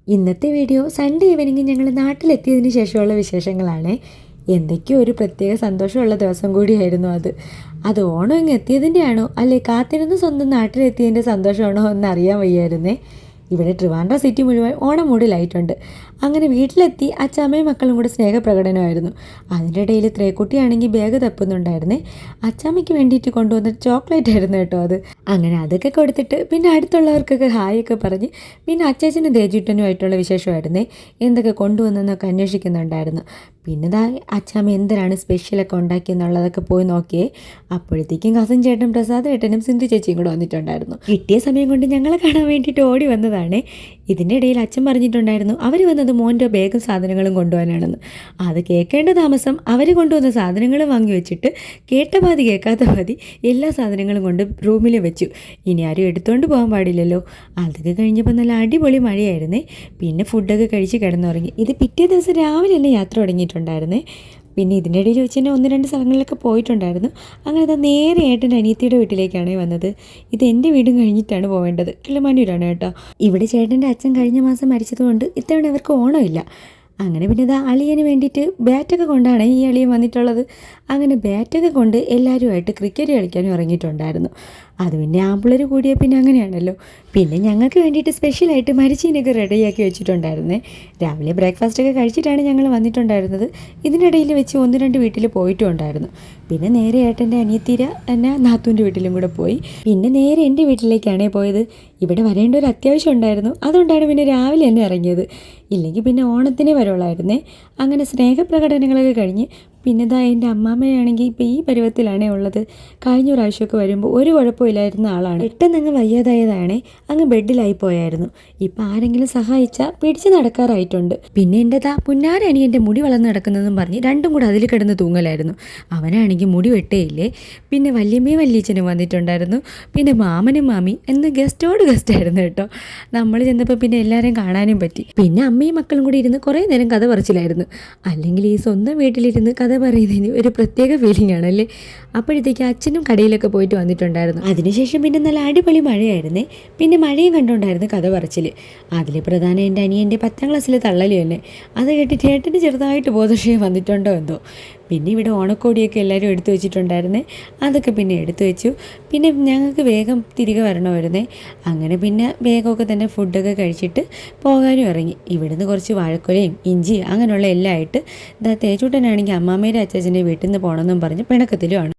ഇന്നത്തെ video Sunday evening ഞങ്ങൾ നാട്ടിലെത്തിയതിന് ശേഷമുള്ള വിശേഷങ്ങളാണ്. എന്തൊക്കെയോ ഒരു പ്രത്യേക സന്തോഷമുള്ള ദിവസം കൂടിയായിരുന്നു അത് ഓണം ഇങ്ങ് എത്തിയതിൻ്റെയാണോ അല്ലെ കാത്തിരുന്ന് സ്വന്തം നാട്ടിലെത്തിയതിൻ്റെ സന്തോഷമാണോ എന്നറിയാൻ വയ്യായിരുന്നേ. ഇവിടെ ട്രിവാൻഡ്രം സിറ്റി മുഴുവൻ ഓണം മൂടിലായിട്ടുണ്ട്. അങ്ങനെ വീട്ടിലെത്തി അച്ചാമ്മയും മക്കളും കൂടെ സ്നേഹപ്രകടനമായിരുന്നു. അതിൻ്റെ ഇടയിൽ ത്രേക്കുട്ടിയാണെങ്കിൽ ബാഗ് തപ്പുന്നുണ്ടായിരുന്നേ. അച്ചാമ്മയ്ക്ക് വേണ്ടിയിട്ട് കൊണ്ടുവന്ന ചോക്ലേറ്റ് ആയിരുന്നു കേട്ടോ അത്. അങ്ങനെ അതൊക്കെ കൊടുത്തിട്ട് പിന്നെ അടുത്തുള്ളവർക്കൊക്കെ ഹായൊക്കെ പറഞ്ഞ് പിന്നെ അച്ചാച്ചനും തേജുട്ടനുമായിട്ടുള്ള വിശേഷമായിരുന്നേ. എന്തൊക്കെ കൊണ്ടുവന്നെന്നൊക്കെ അന്വേഷിക്കുന്നുണ്ടായിരുന്നു. പിന്നെ അച്ചാമ്മ എന്തിനാണ് സ്പെഷ്യലൊക്കെ ഉണ്ടാക്കിയെന്നുള്ളതൊക്കെ പോയി നോക്കിയേ. അപ്പോഴത്തേക്കും കസിൻ ചേട്ടൻ പ്രസാദ് ഏട്ടനും സിന്ധു ചേച്ചിയും കൂടെ വന്നിട്ടുണ്ടായിരുന്നു. കിട്ടിയ സമയം കൊണ്ട് ഞങ്ങളെ കാണാൻ വേണ്ടിയിട്ട് ഓടി വന്നതാണ്. ഇതിൻ്റെ ഇടയിൽ അച്ഛൻ പറഞ്ഞിട്ടുണ്ടായിരുന്നു അവർ വന്നത് മോൻ്റെ ബാഗും സാധനങ്ങളും കൊണ്ടുപോകാനാണെന്ന്. അത് കേൾക്കേണ്ട താമസം അവർ കൊണ്ടുവന്ന സാധനങ്ങളും വാങ്ങി വെച്ചിട്ട് കേട്ട പാതി കേൾക്കാത്ത പാതി എല്ലാ സാധനങ്ങളും കൊണ്ട് റൂമിൽ വെച്ചു. ഇനി ആരും എടുത്തുകൊണ്ട് പോകാൻ പാടില്ലല്ലോ. അതൊക്കെ കഴിഞ്ഞപ്പോൾ നല്ല അടിപൊളി മഴയായിരുന്നേ. പിന്നെ ഫുഡൊക്കെ കഴിച്ച് കിടന്നുറങ്ങി. ഇത് പിറ്റേ ദിവസം രാവിലെ തന്നെ യാത്ര തുടങ്ങിയിട്ടുണ്ടായിരുന്നേ. പിന്നെ ഇതിൻ്റെ ഇടയിൽ വെച്ച് തന്നെ 1-2 സ്ഥലങ്ങളിലൊക്കെ പോയിട്ടുണ്ടായിരുന്നു. അങ്ങനെ അത് നേരെ ഏട്ടൻ്റെ അനിയത്തിയുടെ വീട്ടിലേക്കാണ് വന്നത്. ഇത് എൻ്റെ വീടും കഴിഞ്ഞിട്ടാണ് പോവേണ്ടത്. കിളിമാനൂരാണ് കേട്ടോ. ഇവിടെ ചേട്ടൻ്റെ അച്ഛൻ കഴിഞ്ഞ മാസം മരിച്ചതുകൊണ്ട് ഇത്തവണ അവർക്ക് ഓണമില്ല. അങ്ങനെ പിന്നെ അളിയന് വേണ്ടിയിട്ട് ബാറ്റൊക്കെ കൊണ്ടാണ് ഈ അളിയൻ വന്നിട്ടുള്ളത്. അങ്ങനെ ബാറ്റൊക്കെ കൊണ്ട് എല്ലാവരുമായിട്ട് ക്രിക്കറ്റ് കളിക്കാനും ഇറങ്ങിയിട്ടുണ്ടായിരുന്നു. അത് പിന്നെ ആമ്പിളർ കൂടിയ പിന്നെ അങ്ങനെയാണല്ലോ. പിന്നെ ഞങ്ങൾക്ക് വേണ്ടിയിട്ട് സ്പെഷ്യലായിട്ട് മരിച്ചീനൊക്കെ റെഡിയാക്കി വെച്ചിട്ടുണ്ടായിരുന്നേ. രാവിലെ ബ്രേക്ക്ഫാസ്റ്റൊക്കെ കഴിച്ചിട്ടാണ് ഞങ്ങൾ വന്നിട്ടുണ്ടായിരുന്നത്. ഇതിനിടയിൽ വെച്ച് 1-2 വീട്ടിൽ പോയിട്ടും ഉണ്ടായിരുന്നു. പിന്നെ നേരെ ഏട്ടൻ്റെ അനിയത്തിര എന്നെ നാത്തൂൻ്റെ വീട്ടിലും കൂടെ പോയി. പിന്നെ നേരെ എൻ്റെ വീട്ടിലേക്കാണേ പോയത്. ഇവിടെ വരേണ്ട ഒരു അത്യാവശ്യം ഉണ്ടായിരുന്നു. അതുകൊണ്ടാണ് പിന്നെ രാവിലെ തന്നെ ഇറങ്ങിയത്. ഇല്ലെങ്കിൽ പിന്നെ ഓണത്തിനേ വരുള്ളായിരുന്നേ. അങ്ങനെ സ്നേഹപ്രകടനങ്ങളൊക്കെ കഴിഞ്ഞ് പിന്നെ എൻ്റെ അമ്മാമ്മയാണെങ്കിൽ ഇപ്പോൾ ഈ പരുവത്തിലാണേ ഉള്ളത്. കഴിഞ്ഞ പ്രാവശ്യമൊക്കെ വരുമ്പോൾ ഒരു കുഴപ്പമില്ലായിരുന്ന ആളാണ്. പെട്ടെന്ന് അങ്ങ് വയ്യാതായതാണേ. അങ്ങ് ബെഡിലായി പോയായിരുന്നു. ഇപ്പം ആരെങ്കിലും സഹായിച്ചാൽ പിടിച്ച് നടക്കാറായിട്ടുണ്ട്. പിന്നെ എൻ്റെ പുന്നാരാണെങ്കിൽ എൻ്റെ മുടി വളർന്ന് നടക്കുന്നതെന്നും പറഞ്ഞ് രണ്ടും കൂടെ അതിൽ കിടന്ന് തൂങ്ങലായിരുന്നു. അവനാണെങ്കിൽ മുടി വെട്ടേയില്ലേ. പിന്നെ വല്യമ്മയും വല്യച്ഛനും വന്നിട്ടുണ്ടായിരുന്നു. പിന്നെ മാമനും മാമി എന്ന് ഗസ്റ്റായിരുന്നു കേട്ടോ. നമ്മൾ ചെന്നപ്പോൾ പിന്നെ എല്ലാവരെയും കാണാനും പറ്റി. പിന്നെ അമ്മയും മക്കളും കൂടി ഇരുന്ന് കുറേ നേരം കഥ പറച്ചിലായിരുന്നു. അല്ലെങ്കിൽ ഈ സ്വന്തം വീട്ടിലിരുന്ന് കഥ പറയുന്നതിന് ഒരു പ്രത്യേക ഫീലിംഗ് ആണല്ലേ. അപ്പോഴത്തേക്ക് അച്ഛനും കടയിലൊക്കെ പോയിട്ട് വന്നിട്ടുണ്ടായിരുന്നു. അതിനുശേഷം പിന്നെ നല്ല അടിപൊളി മഴയായിരുന്നേ. പിന്നെ മഴയും കണ്ടുകൊണ്ടായിരുന്നു കഥ പറച്ചിൽ. അതിൽ പ്രധാനം എൻ്റെ അനിയൻ്റെ 10ാം ക്ലാസ്സിലെ തള്ളലും തന്നെ. അത് കേട്ട് ചേട്ടന് ചെറുതായിട്ട് ബോധക്ഷയം വന്നിട്ടുണ്ടോ എന്തോ. പിന്നെ ഇവിടെ ഓണക്കോടിയൊക്കെ എല്ലാവരും എടുത്തു വെച്ചിട്ടുണ്ടായിരുന്നേ. അതൊക്കെ പിന്നെ എടുത്തു വെച്ചു. പിന്നെ ഞങ്ങൾക്ക് വേഗം തിരികെ വരണമായിരുന്നേ. അങ്ങനെ പിന്നെ വേഗമൊക്കെ തന്നെ ഫുഡൊക്കെ കഴിച്ചിട്ട് പോകാനും ഇറങ്ങി. ഇവിടുന്ന് കുറച്ച് വാഴക്കൊലയും ഇഞ്ചി അങ്ങനെയുള്ള എല്ലാം ആയിട്ട് തേച്ചൂട്ടനാണെങ്കിൽ അമ്മാമ്മയുടെ അച്ചാച്ചൻ്റെ വീട്ടിൽ നിന്ന് പോകണമെന്നും പറഞ്ഞ് പിണക്കത്തിലുമാണ്.